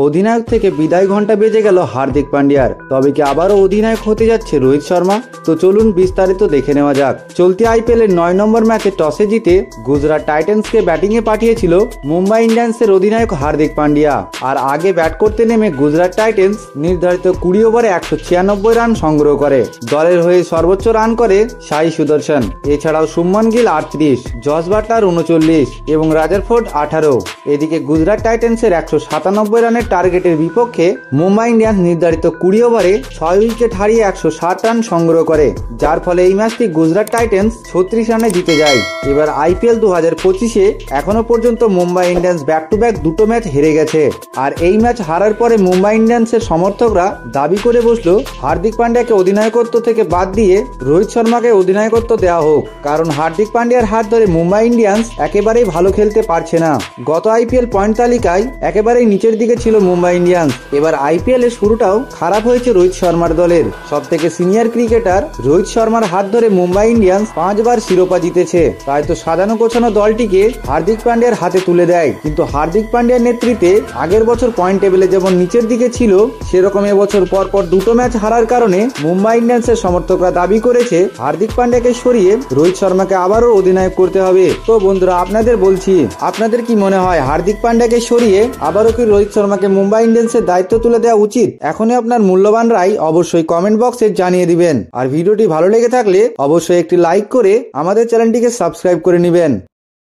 অধিনায়ক থেকে বিদায় ঘন্টা বেজে গেল হার্দিক পান্ডিয়ার। তবে কি আবারও অধিনায়ক হতে যাচ্ছে রোহিত শর্মা? তো চলুন বিস্তারিত দেখে নেওয়া যাক। চলতি আইপিএলের 9 নম্বর ম্যাচে টসে জিতে গুজরাট টাইটান্সকে ব্যাটিংয়ে পাঠিয়েছিল মুম্বাই ইন্ডিয়ান্সের অধিনায়ক হার্দিক পান্ডিয়া। আর আগে ব্যাট করতে নেমে গুজরাট টাইটান্স নির্ধারিত 20 ওভারে 196 রান সংগ্রহ করে। দলের হয়ে সর্বোচ্চ রান করে সাই সুদর্শন। এছাড়াও শুভমন গিল 38, জস বাটলার 39 এবং রাদারফোর্ড 18। এদিকে গুজরাট টাইটান্সের 197 রানের টার্গেটের বিপক্ষে মুম্বাই ইন্ডিয়ান্স নির্ধারিত 20 ওভারে 6 উইকেট হারিয়ে 160 রান সংগ্রহ করে, যার ফলে এই ম্যাচটি গুজরাট টাইটান্স 36 রানে জিতে যায়। এবার আইপিএল 2025-এ এখনো পর্যন্ত Mumbai Indians back to back দুটো ম্যাচ হেরে গেছে। আর এই ম্যাচ হারার পরে মুম্বাই ইন্ডিয়ান্সের সমর্থকরা দাবি করে বসলো হার্দিক পান্ডিয়াকে অধিনায়কত্ব থেকে বাদ দিয়ে রোহিত শর্মাকে অধিনায়কত্ব দেওয়া হোক, কারণ হার্দিক পান্ডিয়ার হাত ধরে মুম্বাই ইন্ডিয়ান্স একেবারেই ভালো খেলতে পারছে না। গত আইপিএল পয়েন্ট তালিকায় একেবারেই নিচের দিকে ছিল মুম্বাই ইন্ডিয়ান্স। এবার আইপিএল এর শুরুটাও খারাপ হয়েছে রোহিত শর্মার দলের। সব থেকে সিনিয়র ক্রিকেটার রোহিত শর্মার হাত ধরে মুম্বাই ইন্ডিয়ান্স 5 বার শিরোপা জিতেছে। তাই তো সাজানো গোছানো দলটিকে হার্দিক পান্ডিয়ার হাতে তুলে দেয়। কিন্তু হার্দিক পান্ডিয়ার নেতৃত্বে আগের বছর পয়েন্ট টেবিলে যেমন নিচের দিকে ছিল, সেরকম এবছর পরপর দুটো ম্যাচ হারার কারণে মুম্বাই ইন্ডিয়ান্সের সমর্থকরা দাবি করেছে হার্দিক পান্ডিয়াকে সরিয়ে রোহিত শর্মাকে আবারও অধিনায়ক করতে হবে। তো বন্ধুরা, আপনাদের বলছি, আপনাদের কি মনে হয় হার্দিক পান্ডিয়াকে সরিয়ে আবারও কি রোহিত শর্মাকে মুম্বাই ইন্ডিয়ান্সের দায়িত্ব তুলে দেওয়া উচিত? এখনই আপনার মূল্যবান রায় অবশ্যই কমেন্ট বক্সে জানিয়ে দিবেন। আর ভিডিওটি ভালো লেগে থাকলে অবশ্যই একটি লাইক করে আমাদের চ্যানেলটিকে সাবস্ক্রাইব করে নেবেন।